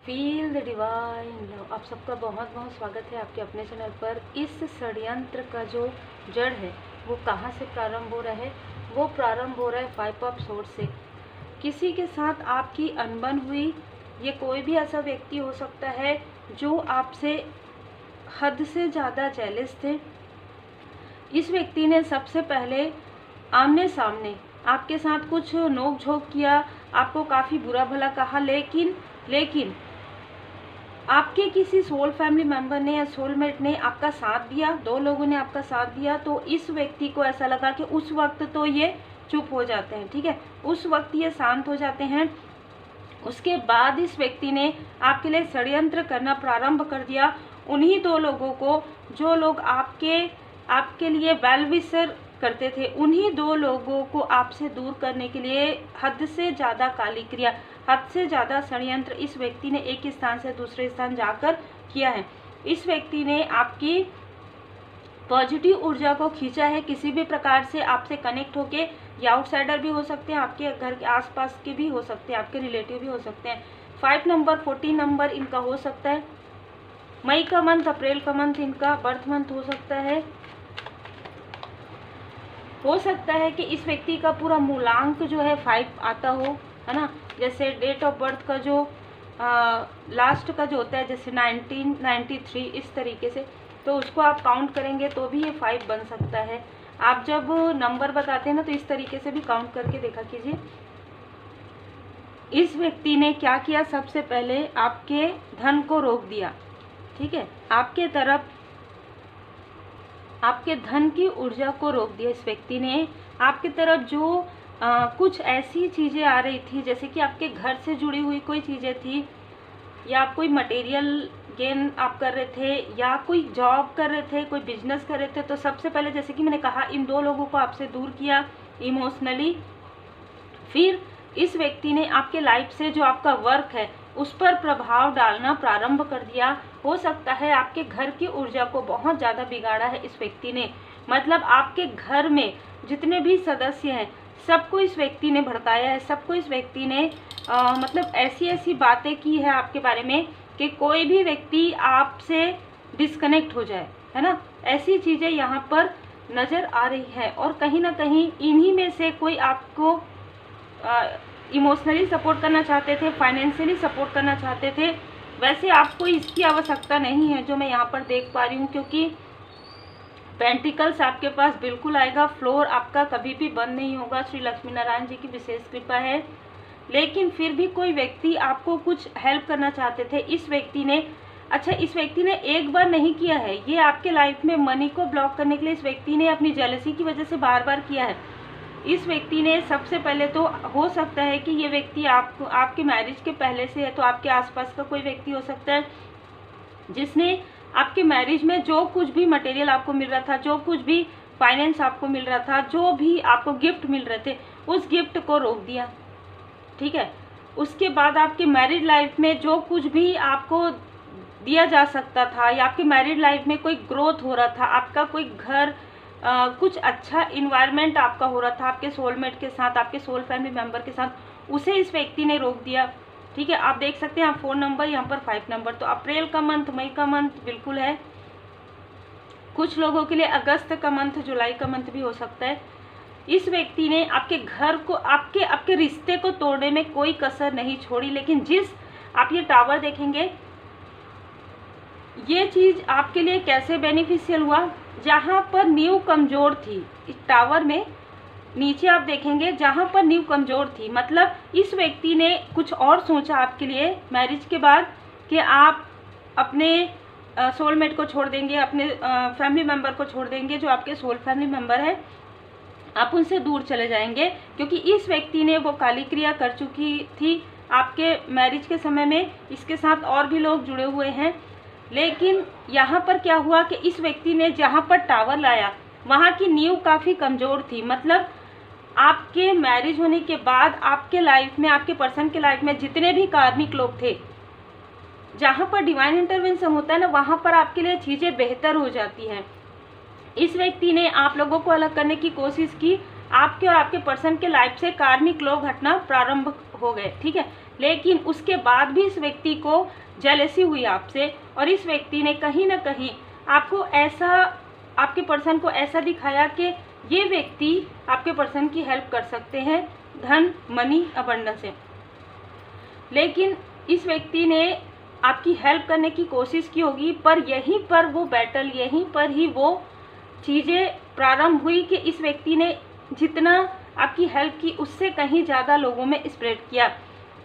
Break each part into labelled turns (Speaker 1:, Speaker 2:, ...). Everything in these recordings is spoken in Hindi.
Speaker 1: Feel the divine love. आप सबका बहुत बहुत स्वागत है आपके अपने चैनल पर। इस षड्यंत्र का जो जड़ है वो कहाँ से प्रारंभ हो रहा है? वो प्रारंभ हो रहा है 5 ऑफ सोर्स से। किसी के साथ आपकी अनबन हुई। ये कोई भी ऐसा व्यक्ति हो सकता है जो आपसे हद से ज़्यादा जेलस थे। इस व्यक्ति ने सबसे पहले आमने सामने आपके साथ कुछ नोक झोंक किया, आपको काफ़ी बुरा भला कहा, लेकिन आपके किसी सोल फैमिली मेंबर ने या सोलमेट ने आपका साथ दिया, 2 लोगों ने आपका साथ दिया। तो इस व्यक्ति को ऐसा लगा कि उस वक्त तो ये चुप हो जाते हैं, ठीक है, उस वक्त ये शांत हो जाते हैं। उसके बाद इस व्यक्ति ने आपके लिए षड्यंत्र करना प्रारंभ कर दिया। उन्हीं 2 लोगों को, जो लोग आपके लिए वेल विशर करते थे, उन्हीं 2 लोगों को आपसे दूर करने के लिए हद से ज़्यादा काली क्रिया, हद से ज़्यादा षड्यंत्र इस व्यक्ति ने एक स्थान से दूसरे स्थान जाकर किया है। इस व्यक्ति ने आपकी पॉजिटिव ऊर्जा को खींचा है किसी भी प्रकार से आपसे कनेक्ट होके। या आउटसाइडर भी हो सकते हैं, आपके घर के आसपास के भी हो सकते हैं, आपके रिलेटिव भी हो सकते हैं। 5 नंबर 14 नंबर इनका हो सकता है। मई का मंथ, अप्रैल का मंथ इनका बर्थ मंथ हो सकता है। हो सकता है कि इस व्यक्ति का पूरा मूलांक जो है 5 आता हो, है ना। जैसे डेट ऑफ बर्थ का जो लास्ट का जो होता है, जैसे 1993 इस तरीके से, तो उसको आप काउंट करेंगे तो भी ये 5 बन सकता है। आप जब नंबर बताते हैं ना तो इस तरीके से भी काउंट करके देखा कीजिए। इस व्यक्ति ने क्या किया? सबसे पहले आपके धन को रोक दिया, ठीक है, आपके तरफ आपके धन की ऊर्जा को रोक दिया। इस व्यक्ति ने आपकी तरफ जो कुछ ऐसी चीज़ें आ रही थी, जैसे कि आपके घर से जुड़ी हुई कोई चीज़ें थी, या आप कोई मटेरियल गेन आप कर रहे थे, या कोई जॉब कर रहे थे, कोई बिजनेस कर रहे थे, तो सबसे पहले जैसे कि मैंने कहा, इन 2 लोगों को आपसे दूर किया इमोशनली। फिर इस व्यक्ति ने आपके लाइफ से जो आपका वर्क है उस पर प्रभाव डालना प्रारंभ कर दिया। हो सकता है आपके घर की ऊर्जा को बहुत ज़्यादा बिगाड़ा है इस व्यक्ति ने। मतलब आपके घर में जितने भी सदस्य हैं सबको इस व्यक्ति ने भड़काया है, सबको इस व्यक्ति ने मतलब ऐसी ऐसी बातें की है आपके बारे में कि कोई भी व्यक्ति आपसे डिस्कनेक्ट हो जाए, है ना। ऐसी चीज़ें यहाँ पर नज़र आ रही है। और कहीं ना कहीं इन्हीं में से कोई आपको इमोशनली सपोर्ट करना चाहते थे, फाइनेंशियली सपोर्ट करना चाहते थे। वैसे आपको इसकी आवश्यकता नहीं है जो मैं यहाँ पर देख पा रही हूँ, क्योंकि पेंटिकल्स आपके पास बिल्कुल आएगा। फ्लोर आपका कभी भी बंद नहीं होगा, श्री लक्ष्मी नारायण जी की विशेष कृपा है। लेकिन फिर भी कोई व्यक्ति आपको कुछ हेल्प करना चाहते थे इस व्यक्ति ने। अच्छा, इस व्यक्ति ने एक बार नहीं किया है, ये आपके लाइफ में मनी को ब्लॉक करने के लिए इस व्यक्ति ने अपनी जेलसी की वजह से बार बार किया है। इस व्यक्ति ने सबसे पहले तो हो सकता है कि ये व्यक्ति आपके मैरिज के पहले से है, तो आपके आसपास का कोई व्यक्ति हो सकता है जिसने आपके मैरिज में जो कुछ भी मटेरियल आपको मिल रहा था, जो कुछ भी फाइनेंस आपको मिल रहा था, जो भी आपको गिफ्ट मिल रहे थे, उस गिफ्ट को रोक दिया, ठीक है। उसके बाद आपके मैरिड लाइफ में जो कुछ भी आपको दिया जा सकता था, या आपके मैरिड लाइफ में कोई ग्रोथ हो रहा था, आपका कोई घर कुछ अच्छा इन्वायरमेंट आपका हो रहा था आपके सोलमेट के साथ, आपके सोल फैमिली मेंबर के साथ, उसे इस व्यक्ति ने रोक दिया, ठीक है। आप देख सकते हैं, आप 4 नंबर, यहाँ पर 5 नंबर। तो अप्रैल का मंथ, मई का मंथ बिल्कुल है। कुछ लोगों के लिए अगस्त का मंथ, जुलाई का मंथ भी हो सकता है। इस व्यक्ति ने आपके घर को, आपके रिश्ते को तोड़ने में कोई कसर नहीं छोड़ी। लेकिन जिस आप ये टावर देखेंगे, ये चीज़ आपके लिए कैसे बेनिफिशियल हुआ? जहाँ पर नींव कमज़ोर थी, इस टावर में नीचे आप देखेंगे जहाँ पर नींव कमज़ोर थी, मतलब इस व्यक्ति ने कुछ और सोचा आपके लिए मैरिज के बाद कि आप अपने सोलमेट को छोड़ देंगे, अपने फैमिली मेम्बर को छोड़ देंगे, जो आपके सोल फैमिली मेम्बर है, आप उनसे दूर चले जाएंगे। क्योंकि इस व्यक्ति ने वो काली क्रिया कर चुकी थी आपके मैरिज के समय में। इसके साथ और भी लोग जुड़े हुए हैं। लेकिन यहाँ पर क्या हुआ कि इस व्यक्ति ने जहाँ पर टावर लाया वहाँ की नींव काफ़ी कमज़ोर थी। मतलब आपके मैरिज होने के बाद आपके लाइफ में, आपके पर्सन के लाइफ में जितने भी कार्मिक लोग थे, जहाँ पर डिवाइन इंटरवेंशन होता है ना, वहाँ पर आपके लिए चीज़ें बेहतर हो जाती हैं। इस व्यक्ति ने आप लोगों को अलग करने की कोशिश की, आपके और आपके पर्सन के लाइफ से कार्मिक लोग हटना प्रारंभ हो गए, ठीक है। लेकिन उसके बाद भी इस व्यक्ति को जेलसी हुई आपसे, और इस व्यक्ति ने कहीं ना कहीं आपको ऐसा, आपके पर्सन को ऐसा दिखाया कि ये व्यक्ति आपके पर्सन की हेल्प कर सकते हैं धन, मनी, अबंडेंस से। लेकिन इस व्यक्ति ने आपकी हेल्प करने की कोशिश की होगी, पर यहीं पर वो बैटल, यहीं पर ही वो चीज़ें प्रारंभ हुई कि इस व्यक्ति ने जितना आपकी हेल्प की उससे कहीं ज़्यादा लोगों में स्प्रेड किया,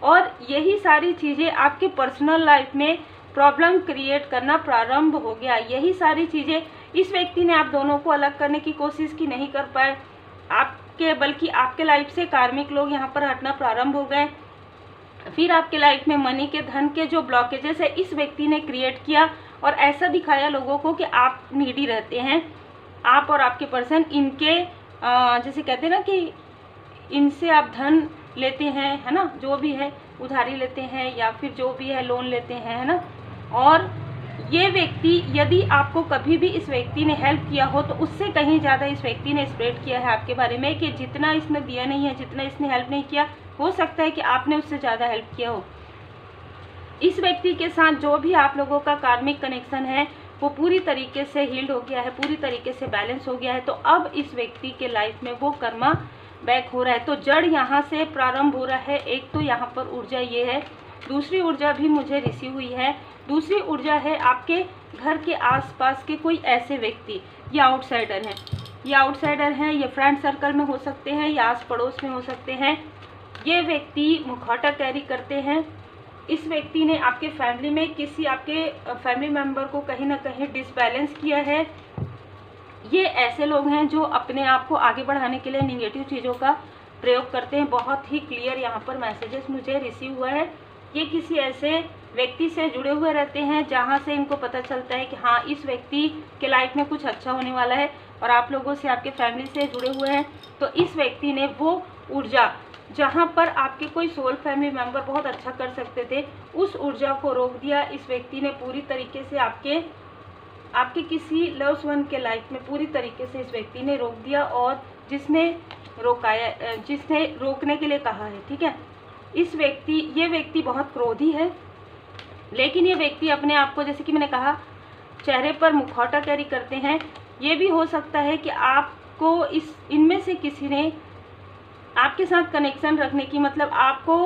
Speaker 1: और यही सारी चीज़ें आपके पर्सनल लाइफ में प्रॉब्लम क्रिएट करना प्रारंभ हो गया। यही सारी चीज़ें इस व्यक्ति ने आप दोनों को अलग करने की कोशिश की, नहीं कर पाए आपके, बल्कि आपके लाइफ से कार्मिक लोग यहाँ पर हटना प्रारंभ हो गए। फिर आपके लाइफ में मनी के, धन के जो ब्लॉकेजेस है इस व्यक्ति ने क्रिएट किया, और ऐसा दिखाया लोगों को कि आप नीडी रहते हैं, आप और आपके पर्सन इनके जैसे कहते हैं ना कि इनसे आप धन लेते हैं, है ना, जो भी है उधारी लेते हैं या फिर जो भी है लोन लेते हैं, है ना। और ये व्यक्ति, यदि आपको कभी भी इस व्यक्ति ने हेल्प किया हो तो उससे कहीं ज़्यादा इस व्यक्ति ने स्प्रेड किया है आपके बारे में कि जितना इसने दिया नहीं है, जितना इसने हेल्प नहीं किया, हो सकता है कि आपने उससे ज़्यादा हेल्प किया हो। इस व्यक्ति के साथ जो भी आप लोगों का कार्मिक कनेक्शन है वो पूरी तरीके से हील्ड हो गया है, पूरी तरीके से बैलेंस हो गया है। तो अब इस व्यक्ति के लाइफ में वो कर्मा बैक हो रहा है। तो जड़ यहाँ से प्रारंभ हो रहा है। एक तो यहाँ पर ऊर्जा ये है, दूसरी ऊर्जा भी मुझे रिसीव हुई है। दूसरी ऊर्जा है आपके घर के आसपास के कोई ऐसे व्यक्ति, ये आउटसाइडर हैं, ये आउटसाइडर हैं, ये फ्रेंड सर्कल में हो सकते हैं या आस पड़ोस में हो सकते हैं। ये व्यक्ति मुखौटा कैरी करते हैं। इस व्यक्ति ने आपके फैमिली में किसी आपके फैमिली मेम्बर को कहीं ना कहीं डिसबैलेंस किया है। ये ऐसे लोग हैं जो अपने आप को आगे बढ़ाने के लिए निगेटिव चीज़ों का प्रयोग करते हैं। बहुत ही क्लियर यहाँ पर मैसेजेस मुझे रिसीव हुआ है। ये किसी ऐसे व्यक्ति से जुड़े हुए रहते हैं जहाँ से इनको पता चलता है कि हाँ, इस व्यक्ति के लाइफ में कुछ अच्छा होने वाला है, और आप लोगों से, आपके फैमिली से जुड़े हुए हैं। तो इस व्यक्ति ने वो ऊर्जा जहाँ पर आपके कोई सोल फैमिली मेम्बर बहुत अच्छा कर सकते थे, उस ऊर्जा को रोक दिया। इस व्यक्ति ने पूरी तरीके से आपके किसी लव्स वन के लाइफ में पूरी तरीके से इस व्यक्ति ने रोक दिया, और जिसने रोकने के लिए कहा है, ठीक है। ये व्यक्ति बहुत क्रोधी है, लेकिन ये व्यक्ति अपने आप को, जैसे कि मैंने कहा, चेहरे पर मुखौटा कैरी करते हैं। ये भी हो सकता है कि आपको इनमें से किसी ने आपके साथ कनेक्शन रखने की, मतलब आपको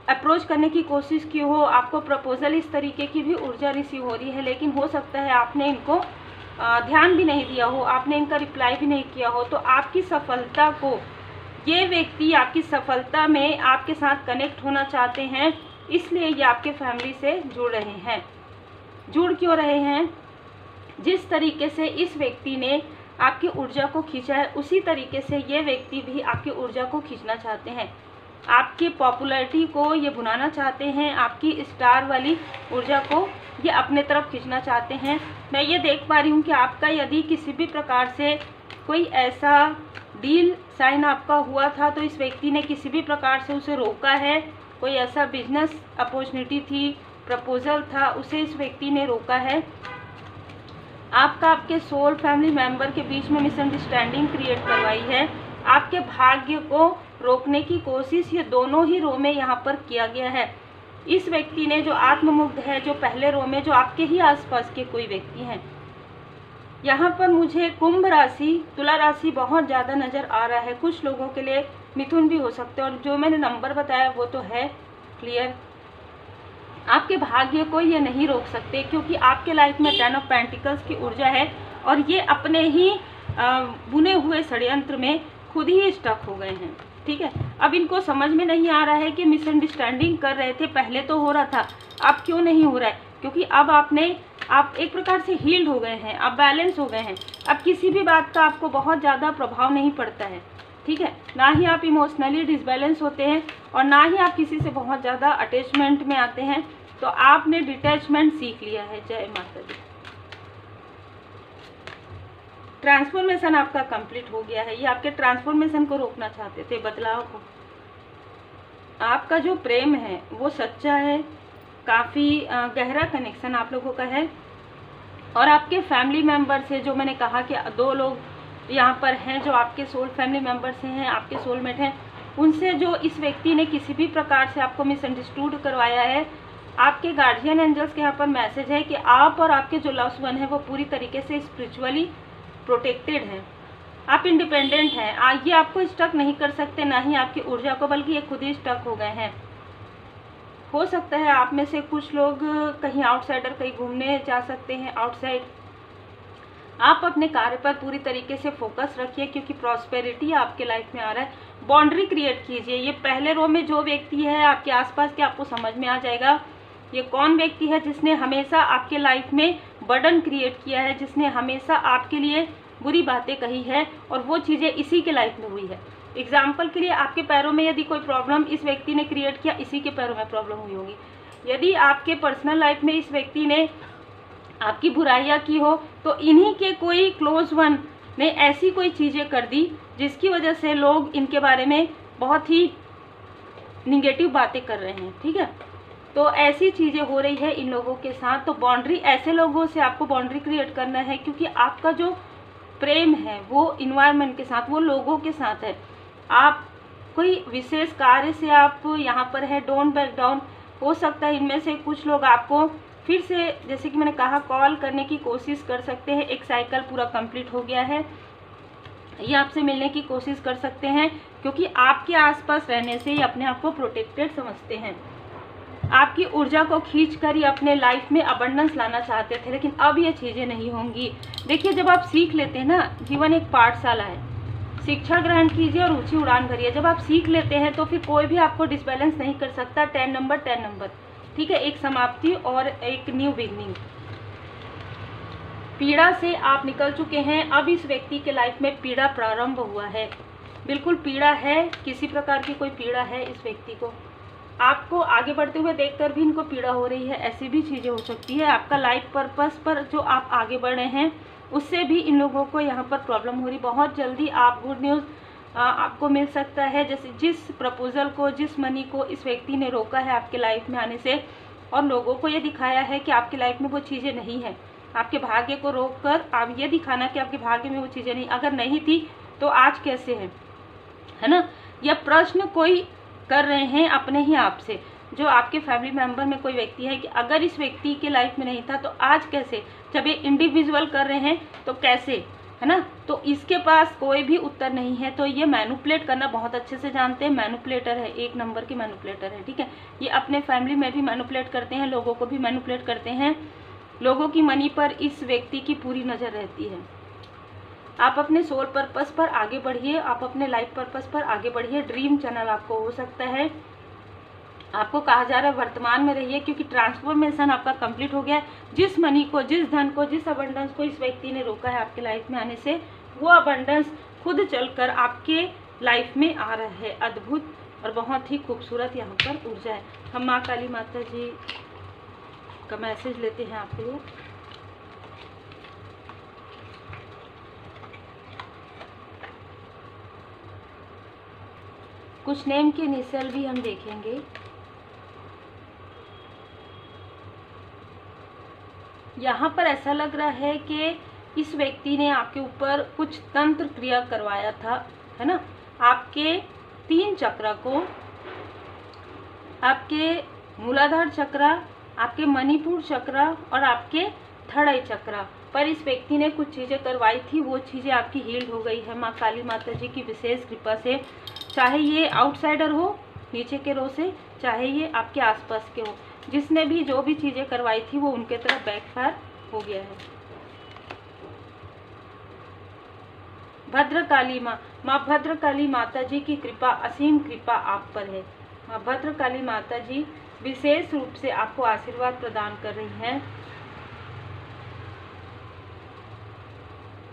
Speaker 1: अप्रोच करने की कोशिश की हो, आपको प्रपोजल, इस तरीके की भी ऊर्जा रिसीव हो रही है। लेकिन हो सकता है आपने इनको ध्यान भी नहीं दिया हो, आपने इनका रिप्लाई भी नहीं किया हो। तो आपकी सफलता को, ये व्यक्ति आपकी सफलता में आपके साथ कनेक्ट होना चाहते हैं, इसलिए ये आपके फैमिली से जुड़ रहे हैं। जुड़ क्यों रहे हैं? जिस तरीके से इस व्यक्ति ने आपकी ऊर्जा को खींचा है, उसी तरीके से ये व्यक्ति भी आपकी ऊर्जा को खींचना चाहते हैं। आपकी पॉपुलैरिटी को ये भुनाना चाहते हैं, आपकी स्टार वाली ऊर्जा को ये अपने तरफ खींचना चाहते हैं। मैं ये देख पा रही हूँ कि आपका यदि किसी भी प्रकार से कोई ऐसा डील साइन आपका हुआ था, तो इस व्यक्ति ने किसी भी प्रकार से उसे रोका है। कोई ऐसा बिजनेस अपॉर्चुनिटी थी, प्रपोजल था, उसे इस व्यक्ति ने रोका है। आपके सोल फैमिली मेंबर के बीच में मिसअंडरस्टैंडिंग क्रिएट करवाई है। आपके भाग्य को रोकने की कोशिश ये दोनों ही रो में यहाँ पर किया गया है। इस व्यक्ति ने, जो आत्ममुग्ध है, जो पहले रो में, जो आपके ही आसपास के कोई व्यक्ति हैं, यहाँ पर मुझे कुंभ राशि, तुला राशि बहुत ज़्यादा नज़र आ रहा है। कुछ लोगों के लिए मिथुन भी हो सकते हैं, और जो मैंने नंबर बताया वो तो है क्लियर। आपके भाग्य को ये नहीं रोक सकते, क्योंकि आपके लाइफ में 10 ऑफ पेंटिकल्स की ऊर्जा है, और ये अपने ही बुने हुए षड्यंत्र में खुद ही स्टक हो गए हैं, ठीक है। अब इनको समझ में नहीं आ रहा है कि मिसअंडरस्टैंडिंग कर रहे थे, पहले तो हो रहा था, अब क्यों नहीं हो रहा है? क्योंकि अब आप एक प्रकार से हील्ड हो गए हैं, आप बैलेंस हो गए हैं। अब किसी भी बात का आपको बहुत ज़्यादा प्रभाव नहीं पड़ता है, ठीक है। ना ही आप इमोशनली डिसबैलेंस होते हैं, और ना ही आप किसी से बहुत ज़्यादा अटैचमेंट में आते हैं। तो आपने डिटैचमेंट सीख लिया है। जय माता दी। ट्रांसफॉर्मेशन आपका कंप्लीट हो गया है। ये आपके ट्रांसफॉर्मेशन को रोकना चाहते थे, बदलाव को। आपका जो प्रेम है वो सच्चा है, काफ़ी गहरा कनेक्शन आप लोगों का है। और आपके फैमिली मेंबर से, जो मैंने कहा कि 2 लोग यहाँ पर हैं जो आपके सोल फैमिली मेंबर से हैं, आपके सोलमेट हैं, उनसे जो इस व्यक्ति ने किसी भी प्रकार से आपको मिसअंडरस्टूड करवाया है, आपके गार्जियन एंजल्स के यहाँ पर मैसेज है कि आप और आपके जो लव्ड वन है वो पूरी तरीके से स्पिरिचुअली प्रोटेक्टेड हैं। आप इंडिपेंडेंट हैं, ये आपको स्टक नहीं कर सकते, ना ही आपकी ऊर्जा को, बल्कि ये खुद ही स्टक हो गए हैं। हो सकता है आप में से कुछ लोग कहीं आउटसाइडर कहीं घूमने जा सकते हैं आउटसाइड। आप अपने कार्य पर पूरी तरीके से फोकस रखिए, क्योंकि प्रॉस्पेरिटी आपके लाइफ में आ रहा है। बाउंड्री क्रिएट कीजिए। ये पहले रो में जो व्यक्ति है आपके आसपास के, आपको समझ में आ जाएगा ये कौन व्यक्ति है जिसने हमेशा आपके लाइफ में बर्डन क्रिएट किया है, जिसने हमेशा आपके लिए बुरी बातें कही है, और वो चीज़ें इसी के लाइफ में हुई है। एग्जाम्पल के लिए, आपके पैरों में यदि कोई प्रॉब्लम इस व्यक्ति ने क्रिएट किया, इसी के पैरों में प्रॉब्लम हुई होगी। यदि आपके पर्सनल लाइफ में इस व्यक्ति ने आपकी बुराइयां की हो, तो इन्हीं के कोई क्लोज वन ने ऐसी कोई चीज़ें कर दी जिसकी वजह से लोग इनके बारे में बहुत ही निगेटिव बातें कर रहे हैं। ठीक है, तो ऐसी चीज़ें हो रही है इन लोगों के साथ। तो बाउंड्री, ऐसे लोगों से आपको बाउंड्री क्रिएट करना है, क्योंकि आपका जो प्रेम है वो इन्वायरमेंट के साथ, वो लोगों के साथ है। आप कोई विशेष कार्य से आप यहाँ पर है, डोंट बैक डाउन। हो सकता है इनमें से कुछ लोग आपको फिर से, जैसे कि मैंने कहा, कॉल करने की कोशिश कर सकते हैं। एक साइकिल पूरा कंप्लीट हो गया है, ये आपसे मिलने की कोशिश कर सकते हैं, क्योंकि आपके आसपास रहने से ही अपने आप को प्रोटेक्टेड समझते हैं। आपकी ऊर्जा को खींचकर ये अपने लाइफ में अबंडेंस लाना चाहते थे, लेकिन अब ये चीज़ें नहीं होंगी। देखिए, जब आप सीख लेते हैं ना, जीवन एक पाठशाला है, शिक्षा ग्रहण कीजिए और ऊंची उड़ान भरिए। जब आप सीख लेते हैं तो फिर कोई भी आपको डिसबैलेंस नहीं कर सकता। 10 नंबर 10 नंबर, ठीक है, एक समाप्ति और एक न्यू बिगनिंग। पीड़ा से आप निकल चुके हैं, अब इस व्यक्ति के लाइफ में पीड़ा प्रारंभ हुआ है। बिल्कुल पीड़ा है, किसी प्रकार की कोई पीड़ा है इस व्यक्ति को। आपको आगे बढ़ते हुए देखकर भी इनको पीड़ा हो रही है, ऐसी भी चीज़ें हो सकती है। आपका लाइफ पर्पस पर जो आप आगे बढ़ रहे हैं उससे भी इन लोगों को यहाँ पर प्रॉब्लम हो रही। बहुत जल्दी आप गुड न्यूज़ आपको मिल सकता है। जैसे जिस प्रपोजल को, जिस मनी को इस व्यक्ति ने रोका है आपके लाइफ में आने से, और लोगों को ये दिखाया है कि आपके लाइफ में वो चीज़ें नहीं है, आपके भाग्य को रोककर आप ये दिखाना कि आपके भाग्य में वो चीज़ें नहीं, अगर नहीं थी तो आज कैसे है ना। यह प्रश्न कोई कर रहे हैं अपने ही आप से, जो आपके फैमिली मेंबर में कोई व्यक्ति है, कि अगर इस व्यक्ति के लाइफ में नहीं था तो आज कैसे, जब ये इंडिविजुअल कर रहे हैं तो कैसे, है ना। तो इसके पास कोई भी उत्तर नहीं है। तो ये मैनिपुलेट करना बहुत अच्छे से जानते हैं, मैनिपुलेटर है, 1 नंबर के मैनिपुलेटर है। ठीक है, ये अपने फैमिली में भी मैनिपुलेट करते हैं, लोगों को भी मैनिपुलेट करते हैं। लोगों की मनी पर इस व्यक्ति की पूरी नज़र रहती है। आप अपने सोल पर्पस पर आगे बढ़िए, आप अपने लाइफ पर्पस पर आगे बढ़िए। ड्रीम चैनल आपको हो सकता है, आपको कहा जा रहा है वर्तमान में रहिए, क्योंकि ट्रांसफॉर्मेशन आपका कंप्लीट हो गया है। जिस मनी को, जिस धन को, जिस अबंडेंस को इस व्यक्ति ने रोका है आपके लाइफ में आने से, वो अबंडेंस खुद चलकर आपके लाइफ में आ रहा है। अद्भुत और बहुत ही खूबसूरत यहाँ पर ऊर्जा है। हम माँ काली माता जी का मैसेज लेते हैं आपके लिए। कुछ नेम के इनिशियल भी हम देखेंगे। यहाँ पर ऐसा लग रहा है कि इस व्यक्ति ने आपके ऊपर कुछ तंत्र क्रिया करवाया था, है ना। आपके 3 चक्र को, आपके मूलाधार चक्र, आपके मणिपुर चक्र और आपके 3rd आई चक्र पर इस व्यक्ति ने कुछ चीज़ें करवाई थी। वो चीज़ें आपकी हील्ड हो गई है माँ काली माता जी की विशेष कृपा से। चाहे ये आउटसाइडर हो नीचे के रो से, चाहे ये आपके आसपास के हो, जिसने भी जो भी चीज़ें करवाई थी वो उनके तरफ बैकफायर हो गया है। भद्रकाली माँ भद्रकाली माता जी की कृपा, असीम कृपा आप पर है। माँ भद्रकाली माता जी विशेष रूप से आपको आशीर्वाद प्रदान कर रही हैं,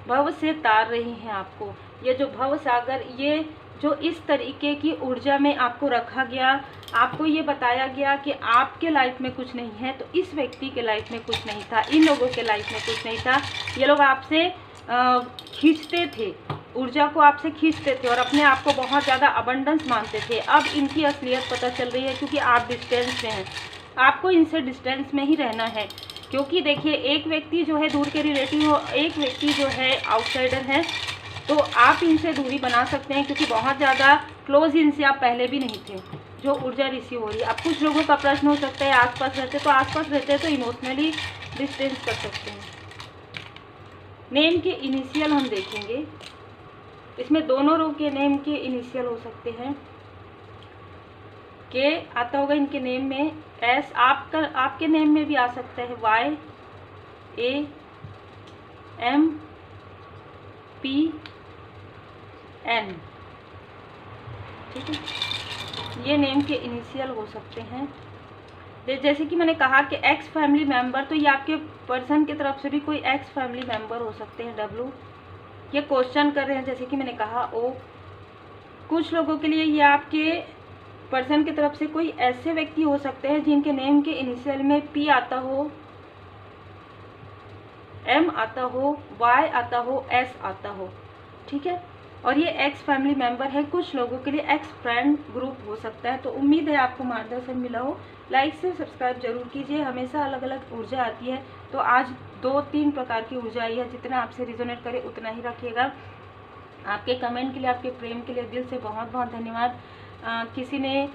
Speaker 1: भव से तार रही हैं आपको। ये जो भव सागर, ये जो इस तरीके की ऊर्जा में आपको रखा गया, आपको ये बताया गया कि आपके लाइफ में कुछ नहीं है, तो इस व्यक्ति के लाइफ में कुछ नहीं था, इन लोगों के लाइफ में कुछ नहीं था। ये लोग आपसे खींचते थे, ऊर्जा को आपसे खींचते थे और अपने आप को बहुत ज़्यादा अबंडेंस मानते थे। अब इनकी असलियत पता चल रही है, क्योंकि आप डिस्टेंस में हैं। आपको इनसे डिस्टेंस में ही रहना है, क्योंकि देखिए, एक व्यक्ति जो है दूर के रिलेटिव हो, एक व्यक्ति जो है आउटसाइडर है, तो आप इनसे दूरी बना सकते हैं, क्योंकि बहुत ज़्यादा क्लोज इनसे आप पहले भी नहीं थे, जो ऊर्जा रिसीव हो रही है। अब कुछ लोगों का प्रश्न हो सकता है आसपास रहते, तो आसपास रहते हैं तो इमोशनली डिस्टेंस कर सकते हैं। नेम के इनिशियल हम देखेंगे, इसमें दोनों रो के नेम के इनिशियल हो सकते हैं। के आता होगा इनके नेम में, एस आपके नेम में भी आ सकता है, वाई, ए, एम, पी, एन, ठीक है। ये नेम के इनिशियल हो सकते हैं। जैसे कि मैंने कहा कि एक्स फैमिली मेंबर, तो ये आपके पर्सन की तरफ से भी कोई एक्स फैमिली मेंबर हो सकते हैं। डब्लू, ये क्वेश्चन कर रहे हैं, जैसे कि मैंने कहा। ओ, कुछ लोगों के लिए ये आपके पर्सन की तरफ से कोई ऐसे व्यक्ति हो सकते हैं जिनके नेम के इनिशियल में पी आता हो, एम आता हो, वाई आता हो, एस आता हो, ठीक है। और ये एक्स फैमिली मेंबर है। कुछ लोगों के लिए एक्स फ्रेंड ग्रुप हो सकता है। तो उम्मीद है आपको मार्गदर्शन मिला हो। लाइक से सब्सक्राइब जरूर कीजिए। हमेशा अलग अलग ऊर्जा आती है, तो आज 2-3 प्रकार की ऊर्जा आई है। जितना आपसे रिजोनेट करे उतना ही रखिएगा। आपके कमेंट के लिए, आपके प्रेम के लिए दिल से बहुत बहुत धन्यवाद। किसी ने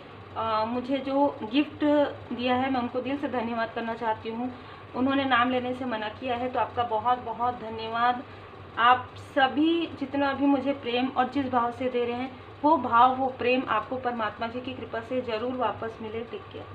Speaker 1: मुझे जो गिफ्ट दिया है, मैं उनको दिल से धन्यवाद करना चाहती हूँ। उन्होंने नाम लेने से मना किया है, तो आपका बहुत बहुत धन्यवाद। आप सभी जितना भी मुझे प्रेम और जिस भाव से दे रहे हैं, वो भाव, वो प्रेम आपको परमात्मा जी की कृपा से ज़रूर वापस मिले। Take care.